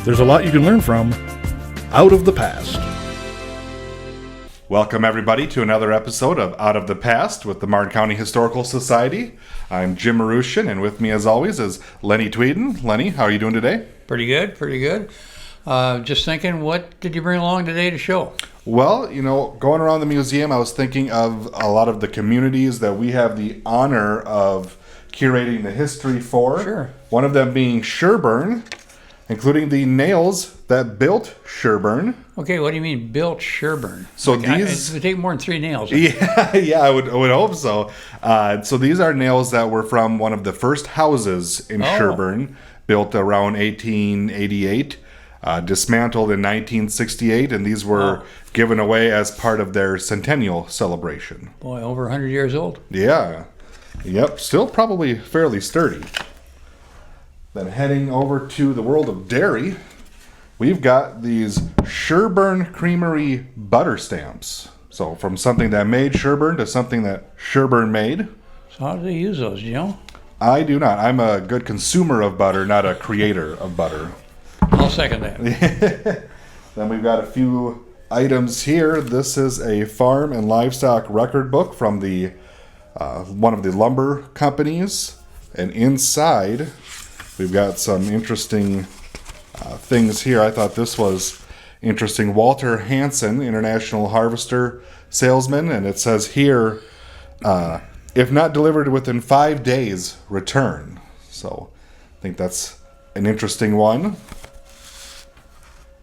There's a lot you can learn from Out of the Past. Welcome, everybody, to another episode of Out of the Past with the Martin County Historical Society. I'm Jim Marushin, and with me, as always, is Lenny Tvedten. Lenny, how are you doing today? Pretty good. Just thinking, what did you bring along today to show? Well, going around the museum, I was thinking of a lot of the communities that we have the honor of curating the history for. Sure. One of them being Sherburn, including the nails that built Sherburn. Okay, what do you mean built Sherburn? So it would take more than 3 nails. Yeah, I would hope so. So these are nails that were from one of the first houses in Sherburn, built around 1888, dismantled in 1968, and these were given away as part of their centennial celebration. Boy, over 100 years old. Yeah. Yep, still probably fairly sturdy. Then heading over to the world of dairy, we've got these Sherburn Creamery butter stamps. So from something that made Sherburn to something that Sherburn made. So how do they use those, do you know? I do not. I'm a good consumer of butter, not a creator of butter. I'll second that. Then we've got a few items here. This is a farm and livestock record book from the one of the lumber companies. And inside, we've got some interesting things here. I thought this was interesting. Walter Hansen, International Harvester Salesman. And it says here, if not delivered within 5 days, return. So I think that's an interesting one.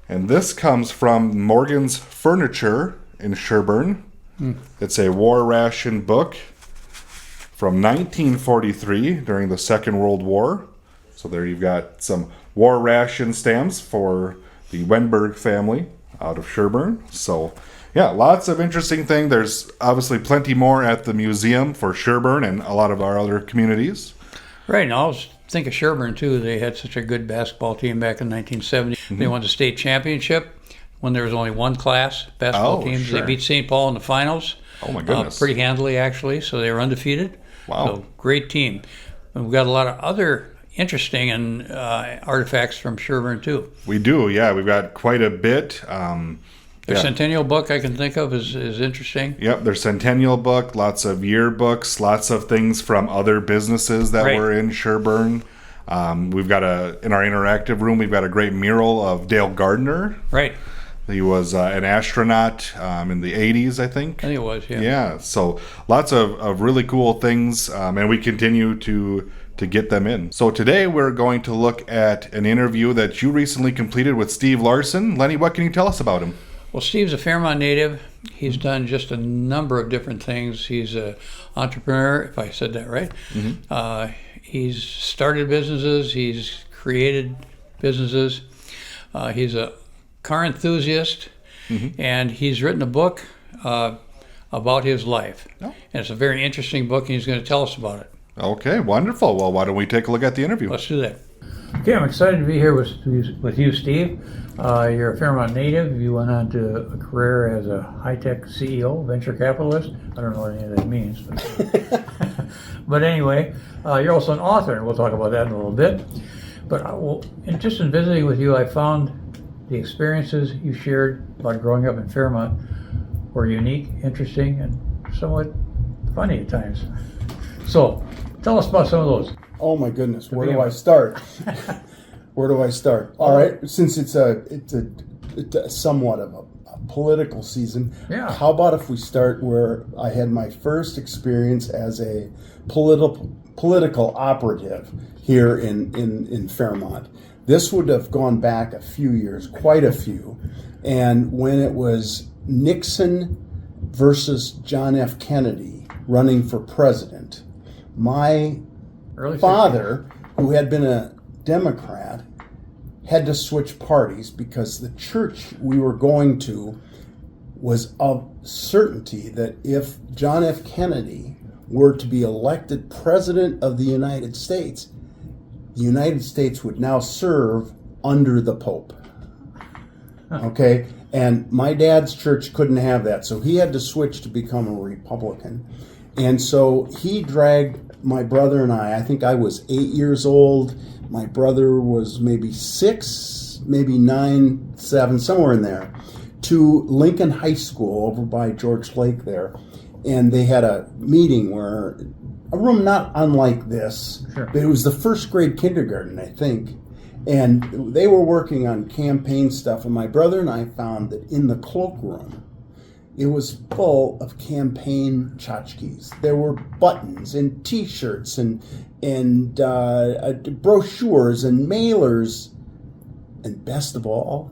And this comes from Morgan's Furniture in Sherburn. It's a war ration book from 1943 during the Second World War. So there you've got some war ration stamps for the Wenberg family out of Sherburn. So yeah, lots of interesting things. There's obviously plenty more at the museum for Sherburn and a lot of our other communities. Right, and I always think of Sherburn, too. They had such a good basketball team back in 1970. Mm-hmm. They won the state championship when there was only one class basketball team. Sure. They beat St. Paul in the finals. Oh, my goodness. Pretty handily, actually, so they were undefeated. Wow. So, great team. And we've got a lot of other interesting and artifacts from Sherburn, too. We do, yeah. We've got quite a bit. Their centennial book I can think of is interesting. Yep, their centennial book, lots of yearbooks, lots of things from other businesses that were in Sherburn. We've got in our interactive room, we've got a great mural of Dale Gardner. Right. He was an astronaut in the 80s, I think. I think it was, yeah. Yeah, so lots of really cool things, and we continue to get them in. So today we're going to look at an interview that you recently completed with Steve Larsen. Lenny, what can you tell us about him? Well, Steve's a Fairmont native. He's done just a number of different things. He's an entrepreneur, if I said that right. Mm-hmm. He's started businesses. He's created businesses. He's a car enthusiast, and he's written a book about his life. And it's a very interesting book, and he's going to tell us about it. Okay, wonderful. Well, why don't we take a look at the interview? Let's do that. Okay, I'm excited to be here with you, Steve. You're a Fairmont native. You went on to a career as a high-tech CEO, venture capitalist. I don't know what any of that means. But anyway, you're also an author, and we'll talk about that in a little bit. But just in visiting with you, I found the experiences you shared about growing up in Fairmont were unique, interesting, and somewhat funny at times. So, tell us about some of those. Oh my goodness, where do I start? Where do I start? All right, since it's a somewhat of a political season, how about if we start where I had my first experience as a political operative here in Fairmont. This would have gone back a few years, quite a few, and when it was Nixon versus John F. Kennedy running for president, my father, who had been a Democrat, had to switch parties because the church we were going to was of certainty that if John F. Kennedy were to be elected president of the United States would now serve under the Pope. Okay? And my dad's church couldn't have that, so he had to switch to become a Republican. And so he dragged my brother and I think I was 8 years old. My brother was maybe 6, maybe 9, 7, somewhere in there, to Lincoln High School over by George Lake there. And they had a meeting where, a room not unlike this, sure. but it was the first grade kindergarten, I think. And they were working on campaign stuff. And my brother and I found that in the cloakroom, it was full of campaign tchotchkes. There were buttons and T-shirts and brochures and mailers, and best of all,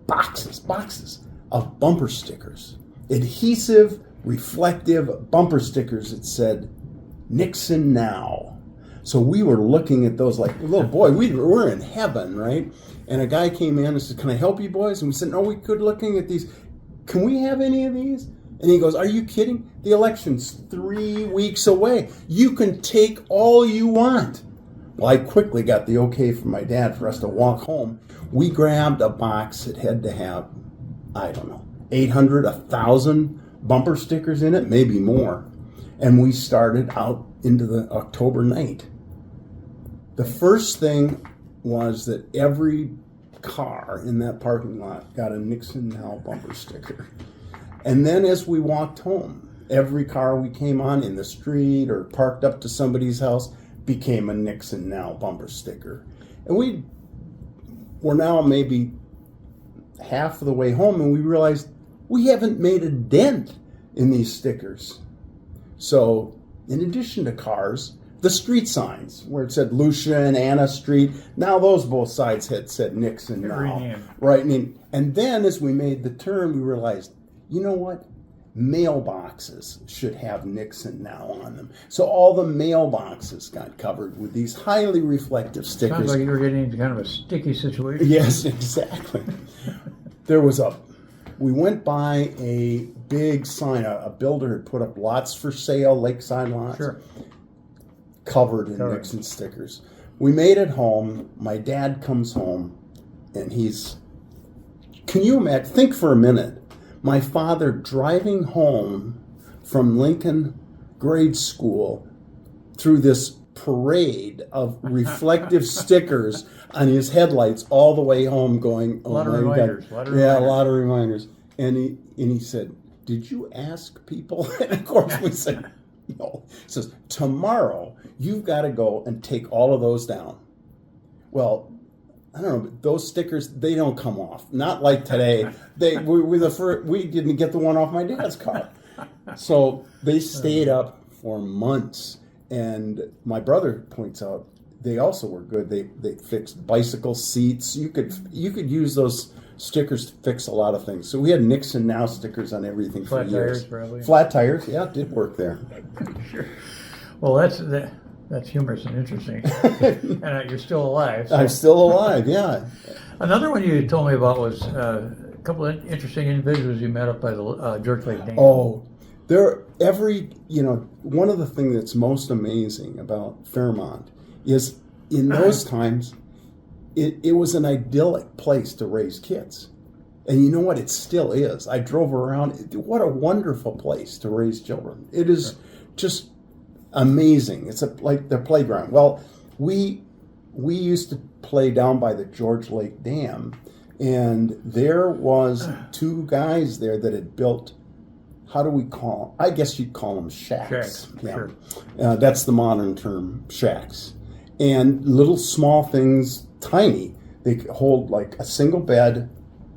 boxes of bumper stickers, adhesive, reflective bumper stickers that said "Nixon Now." So we were looking at those like, little boy, we're in heaven, right? And a guy came in and said, "Can I help you boys?" And we said, "No, we could looking at these. Can we have any of these?" And he goes, "Are you kidding? The election's 3 weeks away. You can take all you want." Well, I quickly got the okay from my dad for us to walk home. We grabbed a box that had to have, I don't know, 800, 1,000 bumper stickers in it, maybe more. And we started out into the October night. The first thing was that every car in that parking lot got a Nixon Now bumper sticker. And then as we walked home, every car we came on in the street or parked up to somebody's house became a Nixon Now bumper sticker. And we were now maybe half of the way home, and we realized we haven't made a dent in these stickers. So in addition to cars, the street signs where it said Lucia and Anna Street, now those both sides had said Nixon Now. Right. And then as we made the turn, we realized, you know what? Mailboxes should have Nixon Now on them. So all the mailboxes got covered with these highly reflective stickers. Sounds like you were getting into kind of a sticky situation. Yes, exactly. We went by a big sign. A builder had put up lots for sale, lakeside lots. Sure. Covered in Nixon stickers. We made it home. My dad comes home, and can you imagine? Think for a minute. My father driving home from Lincoln grade school through this parade of reflective stickers on his headlights all the way home going, oh my God. A lot of reminders. And he said, "Did you ask people?" And of course we said, no. He says, "Tomorrow you've got to go and take all of those down." Well, I don't know, but those stickers, they don't come off. Not like today. We didn't get the one off my dad's car. So they stayed up for months. And my brother points out they also were good. They fixed bicycle seats. You could use those stickers to fix a lot of things. So we had Nixon Now stickers on everything for years. Flat tires, probably. Flat tires, yeah, it did work there. Sure. Well, that's humorous and interesting. And you're still alive. So. I'm still alive, yeah. Another one you told me about was a couple of interesting individuals you met up by the George Lake Dam. Oh, one of the things that's most amazing about Fairmont is in those times, it was an idyllic place to raise kids. And you know what? It still is. I drove around. What a wonderful place to raise children. It is just amazing. It's like their playground. Well, we used to play down by the George Lake Dam, and there was 2 guys there that had built, how do we call, I guess you'd call them shacks. Yeah. Sure. That's the modern term, shacks. And little small things, tiny. They could hold like a single bed,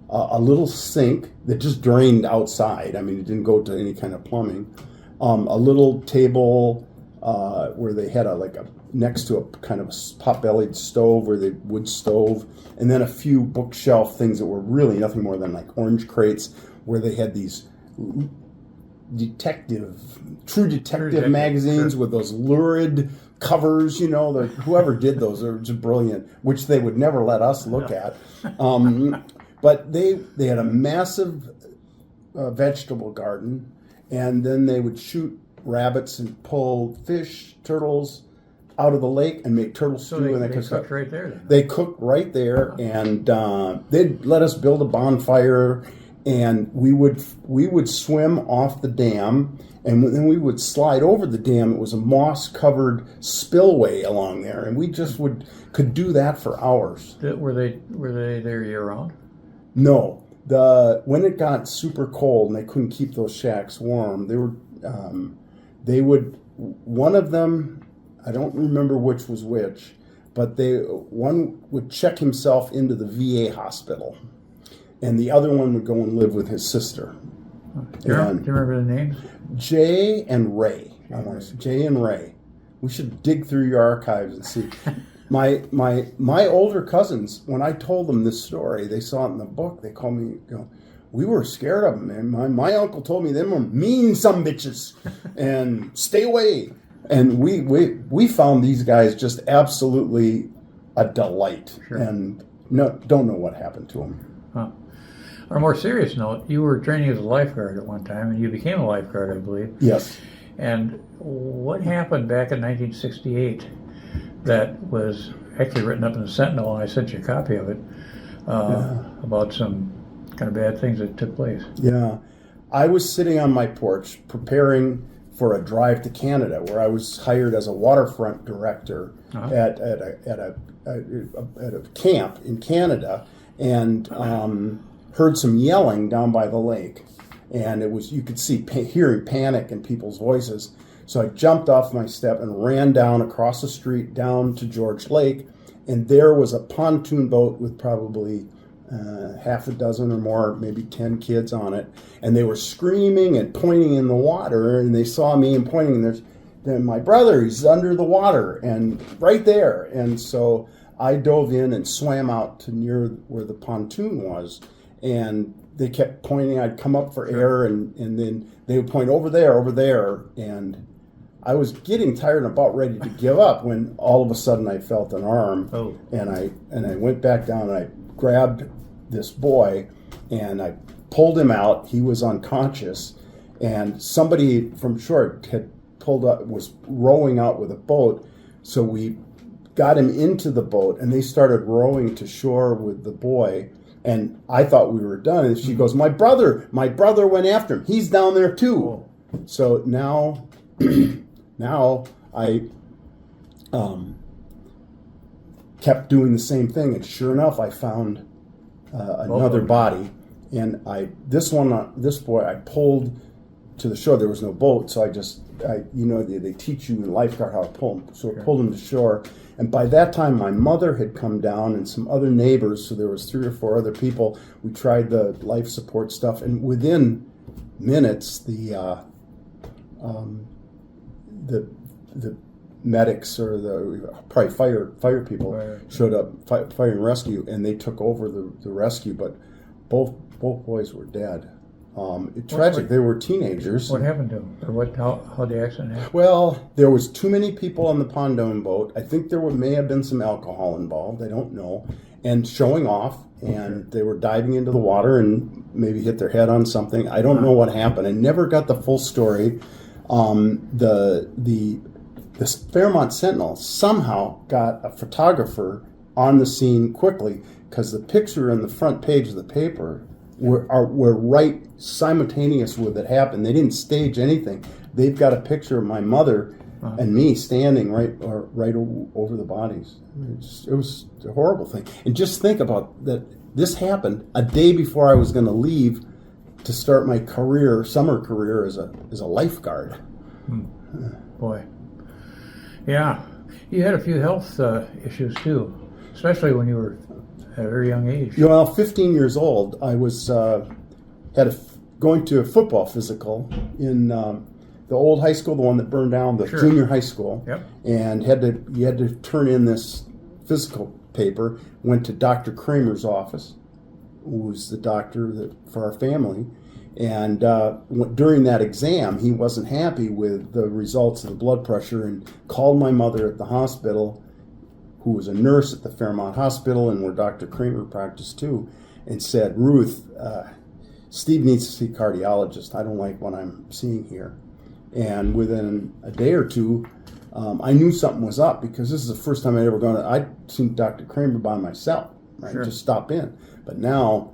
a little sink that just drained outside. I mean, it didn't go to any kind of plumbing. A little table where they had next to a kind of a pot-bellied stove, wood stove, and then a few bookshelf things that were really nothing more than like orange crates, where they had these true detective magazines with those lurid covers, whoever did those are just brilliant, which they would never let us look at. But they had a massive vegetable garden, and then they would shoot rabbits and pull fish, turtles out of the lake and make turtle stew. So and they cooked right there then. They cooked right there, and they'd let us build a bonfire. and we would swim off the dam, and then we would slide over the dam. It was a moss-covered spillway along there, and we just could do that for hours. Were they there year-round? No. When it got super cold and they couldn't keep those shacks warm, they would, one of them, I don't remember which was which, but one would check himself into the VA hospital, and the other one would go and live with his sister. Do you remember the names? Jay and Ray. Jay and Ray. We should dig through your archives and see. My older cousins, when I told them this story, they saw it in the book. They called me, we were scared of them, man. My uncle told me them were mean some bitches, and stay away. And we found these guys just absolutely a delight, sure. And don't know what happened to them. Huh. On a more serious note, you were training as a lifeguard at one time, and you became a lifeguard, I believe. Yes. And what happened back in 1968 that was actually written up in the Sentinel, and I sent you a copy of it, about some kind of bad things that took place? Yeah. I was sitting on my porch preparing for a drive to Canada, where I was hired as a waterfront director at a camp in Canada, and heard some yelling down by the lake, and you could hearing panic in people's voices. So I jumped off my step and ran down across the street down to George Lake, and there was a pontoon boat with probably half a dozen or more, maybe 10 kids on it, and they were screaming and pointing in the water, and they saw me and pointing, and there's my brother, he's under the water, and right there. And so I dove in and swam out to near where the pontoon was, and they kept pointing. I'd come up for air, and then they would point over there, and I was getting tired and about ready to give up when all of a sudden I felt an arm, and I went back down, and I grabbed this boy, and I pulled him out. He was unconscious, and somebody from shore had pulled up, was rowing out with a boat, so we got him into the boat, and they started rowing to shore with the boy, and I thought we were done, and she goes, my brother went after him. He's down there too. So now I kept doing the same thing, and sure enough, I found another body, and this boy I pulled to the shore. There was no boat, so they teach you in lifeguard how to pull him. So I pulled him to shore, and by that time my mother had come down and some other neighbors. So there was 3 or 4 other people. We tried the life support stuff, and within minutes the medics or probably fire people showed up, fire and rescue, and they took over the rescue. But both boys were dead. Tragic. They were teenagers. What happened to them? Or how the accident happened? Well, there was too many people on the pontoon boat. I think may have been some alcohol involved. I don't know. And showing off, and they were diving into the water and maybe hit their head on something. I don't know what happened. I never got the full story. The Fairmont Sentinel somehow got a photographer on the scene quickly, because the picture on the front page of the paper were right simultaneous with it happened. They didn't stage anything. They've got a picture of my mother and me standing right over the bodies. It was a horrible thing. And just think about that. This happened a day before I was going to leave to start my summer career as a lifeguard. Boy. Yeah. You had a few health issues too, especially when you were at a very young age. Well, 15 years old, I was going to a football physical in the old high school, the one that burned down, the junior high school. Yep. And you had to turn in this physical paper. Went to Dr. Kramer's office, who was the doctor for our family. And during that exam, he wasn't happy with the results of the blood pressure, and called my mother at the hospital, who was a nurse at the Fairmont Hospital and where Dr. Kramer practiced too, and said, Ruth, Steve needs to see a cardiologist. I don't like what I'm seeing here. And within a day or two, I knew something was up, because this is the first time I'd ever gone. I'd seen Dr. Kramer by myself, right? Just stop in. But now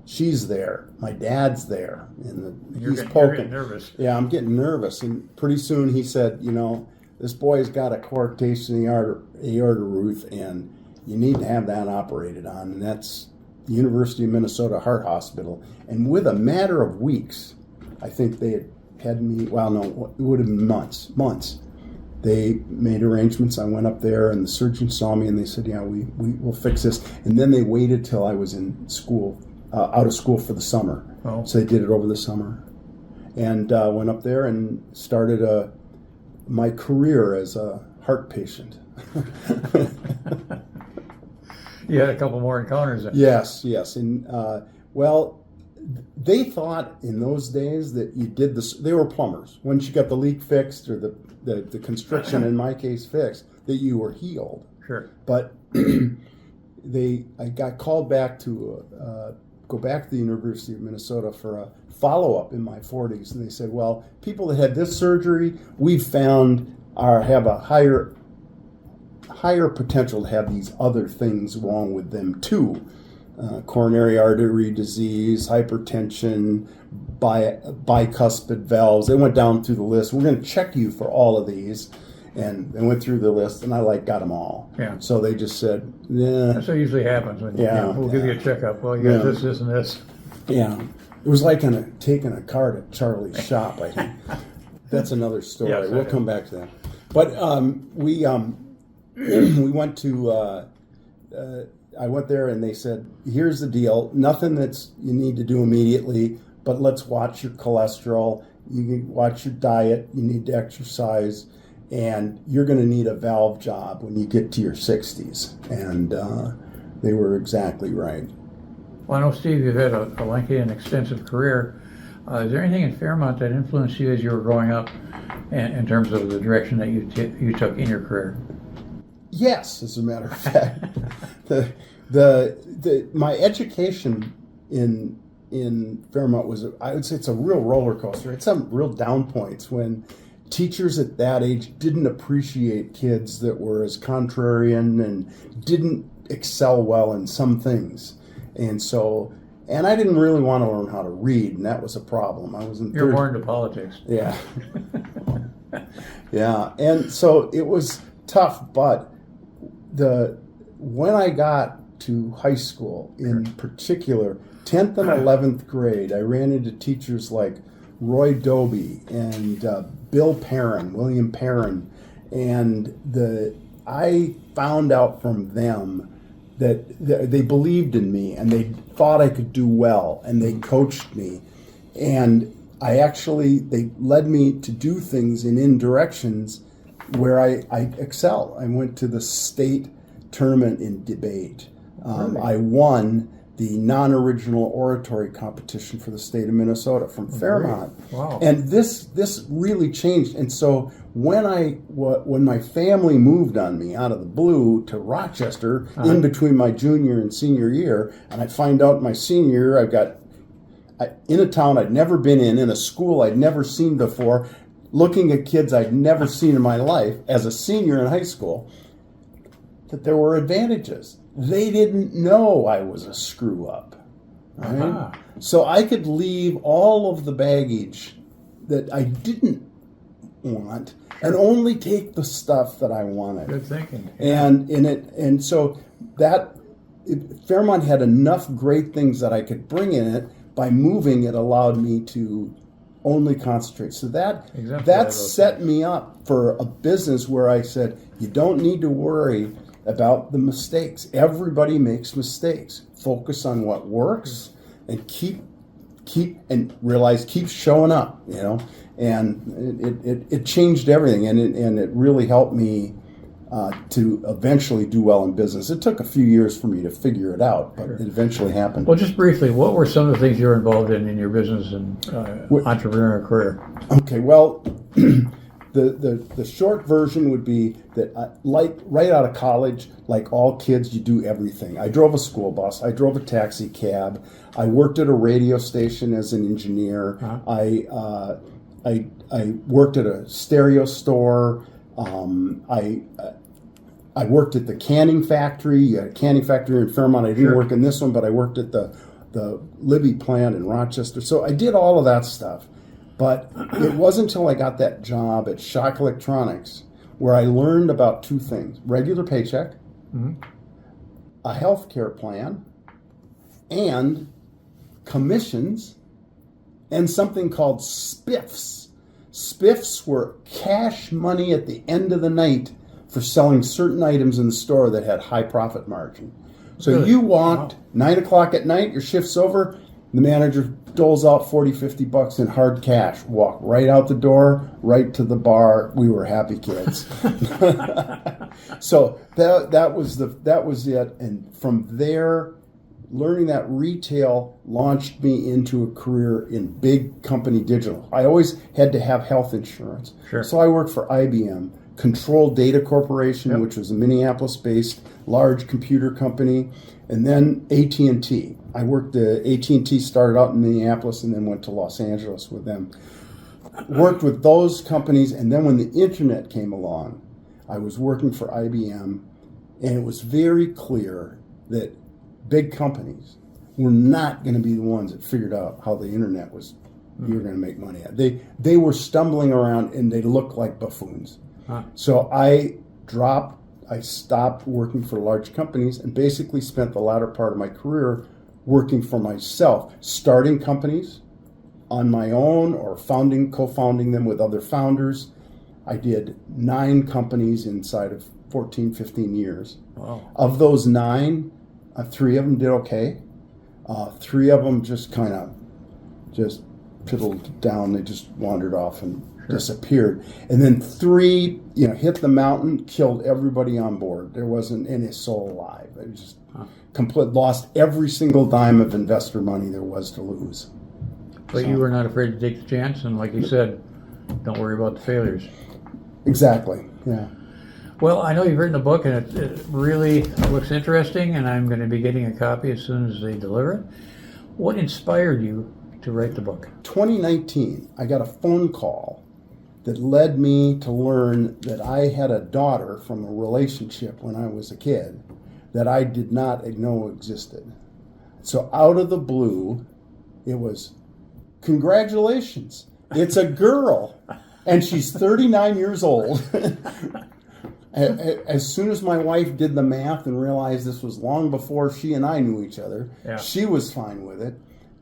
she's there. My dad's there. And You're he's getting poking. nervous. Yeah, I'm getting nervous. And pretty soon he said, this boy's got a coarctation aorta root, and you need to have that operated on. And that's the University of Minnesota Heart Hospital. And with a matter of weeks, I think they had me, well, no, it would have been months. They made arrangements. I went up there, and the surgeon saw me, and they said, yeah, we'll fix this. And then they waited till I was in school, out of school for the summer. Oh. So they did it over the summer. And went up there and started my career as a heart patient. You had a couple more encounters then. Yes. And, they thought in those days that you did this. They were plumbers. Once you got the leak fixed or the constriction, in my case, fixed, that you were healed. Sure. But I got called back to go back to the University of Minnesota for a follow-up in my 40s, and they said, well, people that had this surgery, we've found have a higher potential to have these other things wrong with them too. Coronary artery disease, hypertension, bicuspid valves. They went down through the list. We're going to check you for all of these. And they went through the list, and I got them all. Yeah. So they just said, yeah. That's what usually happens when we'll give you a checkup. Well, you got this, and this. Yeah. It was like taking a car to Charlie's shop, I think. That's another story. Yes, we'll come back to that. But we went to I went there, and they said, here's the deal. Nothing that's you need to do immediately, but let's watch your cholesterol. You can watch your diet. You need to exercise. And you're going to need a valve job when you get to your 60s. And they were exactly right. Well, I know, Steve, you've had a lengthy and extensive career. Is there anything in Fairmont that influenced you as you were growing up in terms of the direction that you took in your career? Yes, as a matter of fact. My education in Fairmont was, I would say, it's a real roller coaster. It's some real down points when teachers at that age didn't appreciate kids that were as contrarian and didn't excel well in some things. And I didn't really want to learn how to read, and that was a problem. I was in You're more into politics. Yeah. Yeah. And so it was tough, but when I got to high school, in particular, 10th and 11th grade, I ran into teachers like Roy Doby and William Perrin, and I found out from them that they believed in me, and they thought I could do well, and they coached me, and they led me to do things in directions where I excel. I went to the state tournament in debate. I won the non-original oratory competition for the state of Minnesota from Fairmont. Wow. And this really changed. And so when my family moved on me out of the blue to Rochester, in between my junior and senior year, and I find out my senior year in a town I'd never been in a school I'd never seen before, looking at kids I'd never seen in my life as a senior in high school, that there were advantages. They didn't know I was a screw up. Right? So I could leave all of the baggage that I didn't want and only take the stuff that I wanted. Good thinking. And so Fairmont had enough great things that I could bring in it. By moving, it allowed me to only concentrate. So that set me up for a business where I said, you don't need to worry about the mistakes. Everybody makes mistakes. Focus on what works and keep showing up, and it changed everything, and it really helped me to eventually do well in business. It took a few years for me to figure it out, but it eventually happened. Well, just briefly, what were some of the things you were involved in your business and entrepreneurial career? Okay, well, the short version would be that, like right out of college, like all kids, you do everything. I drove a school bus. I drove a taxi cab. I worked at a radio station as an engineer. I worked at a stereo store. I worked at the canning factory. You had a canning factory in Fairmont. I didn't work in this one, but I worked at the Libby plant in Rochester. So I did all of that stuff. But it wasn't until I got that job at Shock Electronics where I learned about two things: regular paycheck, a health care plan, and commissions, and something called spiffs. Spiffs were cash money at the end of the night for selling certain items in the store that had high profit margin. So Really? you walked Wow. 9 o'clock at night, your shift's over, the manager doles out $40-$50 in hard cash. Walk right out the door, right to the bar. We were happy kids. So that was it. And from there, learning that retail launched me into a career in big company digital. I always had to have health insurance. Sure. So I worked for IBM, Control Data Corporation, Yep. which was a Minneapolis-based large computer company, and then AT&T. I worked at AT&T, started out in Minneapolis and then went to Los Angeles with them. Worked with those companies, and then when the internet came along, I was working for IBM, and it was very clear that big companies were not going to be the ones that figured out how the internet was you were going to make money at. They were stumbling around and they looked like buffoons. So I stopped working for large companies and basically spent the latter part of my career working for myself, starting companies on my own or co-founding them with other founders. I did 9 companies inside of 14, 15 years. Wow. Of those 9, 3 of them did okay. 3 of them just kind of just piddled down. They just wandered off and disappeared. And then 3, hit the mountain, killed everybody on board. There wasn't any soul alive. It was just lost every single dime of investor money there was to lose. But you were not afraid to take the chance, and like you said, don't worry about the failures. Exactly, yeah. Well, I know you've written a book, and it really looks interesting, and I'm going to be getting a copy as soon as they deliver it. What inspired you to write the book? 2019, I got a phone call that led me to learn that I had a daughter from a relationship when I was a kid that I did not know existed. So out of the blue, it was, congratulations, it's a girl, and she's 39 years old. As soon as my wife did the math and realized this was long before she and I knew each other, she was fine with it.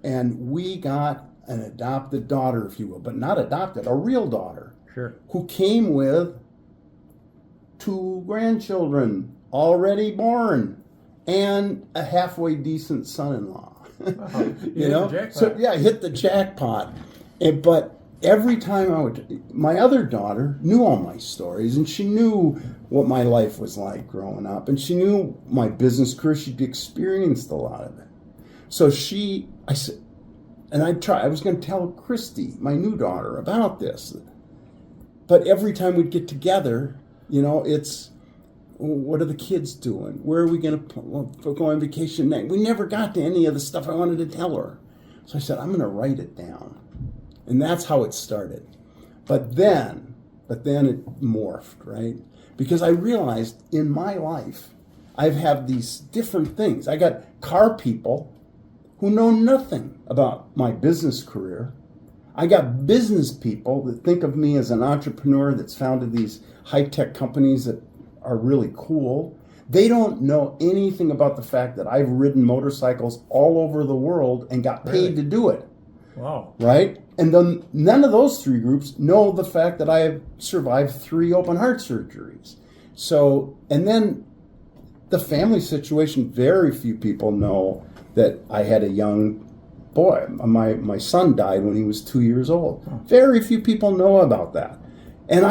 And we got an adopted daughter, if you will, but not adopted, a real daughter. Sure. Who came with 2 grandchildren already born and a halfway decent son-in-law. You know? So yeah, I hit the jackpot. But every time my other daughter knew all my stories, and she knew what my life was like growing up, and she knew my business career. She'd experienced a lot of it. So I said, and I was going to tell Christy, my new daughter, about this. But every time we'd get together, it's, what are the kids doing? Where are we going to go on vacation next? We never got to any of the stuff I wanted to tell her. So I said, I'm going to write it down. And that's how it started. But then it morphed, right? Because I realized in my life, I've had these different things. I got car people who know nothing about my business career. I got business people that think of me as an entrepreneur that's founded these high-tech companies that are really cool. They don't know anything about the fact that I've ridden motorcycles all over the world and got paid to do it. Wow. Right? And then none of those 3 groups know the fact that I have survived 3 open heart surgeries. So, and then the family situation, very few people know that I had a young boy. My son died when he was 2 years old. Very few people know about that. And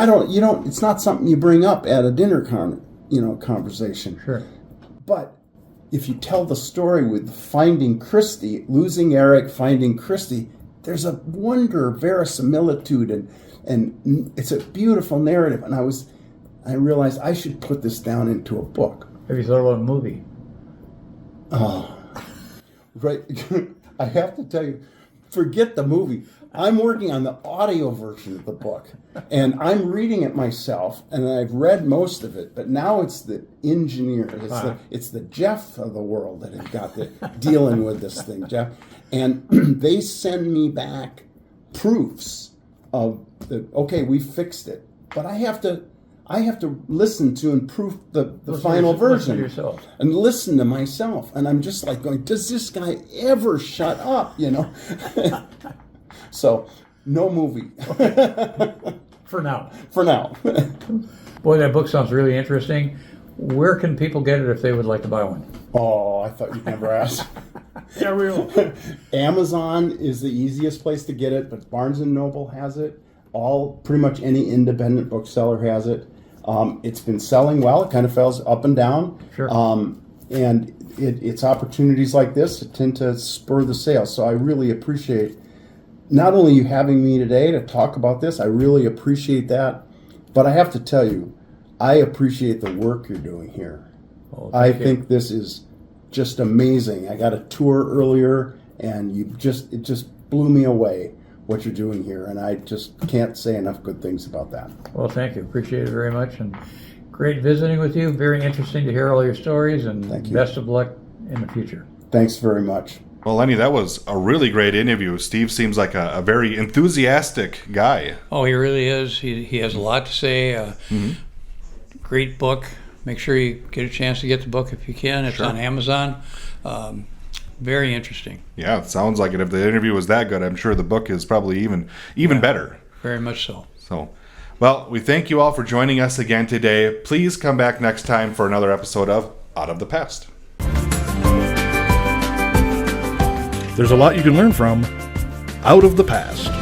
it's not something you bring up at a dinner conversation. Sure. But if you tell the story with finding Christy, losing Eric, finding Christy, there's a wonder, verisimilitude, and it's a beautiful narrative. And I realized I should put this down into a book. Have you thought about a movie? Oh, right. I have to tell you, forget the movie. I'm working on the audio version of the book, and I'm reading it myself, and I've read most of it, but now it's the engineer, it's the Jeff of the world that has got dealing with this thing, Jeff. And they send me back proofs of okay, we fixed it, but I have to listen to and proof the final version and listen to myself, and I'm just like going, does this guy ever shut up? So no movie for now. Boy, that book sounds really interesting. Where can people get it if they would like to buy one? Oh, I thought you'd never ask. Yeah, real. Amazon is the easiest place to get it, but Barnes and Noble has it. Pretty much any independent bookseller has it. It's been selling well. It kind of falls up and down. Sure. And it's opportunities like this that tend to spur the sales. So I really appreciate not only you having me today to talk about this, I really appreciate that. But I have to tell you, I appreciate the work you're doing here. I think this is just amazing. I got a tour earlier, and it just blew me away what you're doing here, and I just can't say enough good things about that. Well, thank you. Appreciate it very much, and great visiting with you. Very interesting to hear all your stories, and thank you. Best of luck in the future. Thanks very much. Well, Lenny, that was a really great interview. Steve seems like a very enthusiastic guy. Oh, he really is. He has a lot to say. Great book. Make sure you get a chance to get the book if you can. It's on Amazon. Very interesting. Yeah, it sounds like it. If the interview was that good, I'm sure the book is probably even better. Very much so. Well, we thank you all for joining us again today. Please come back next time for another episode of Out of the Past. There's a lot you can learn from Out of the Past.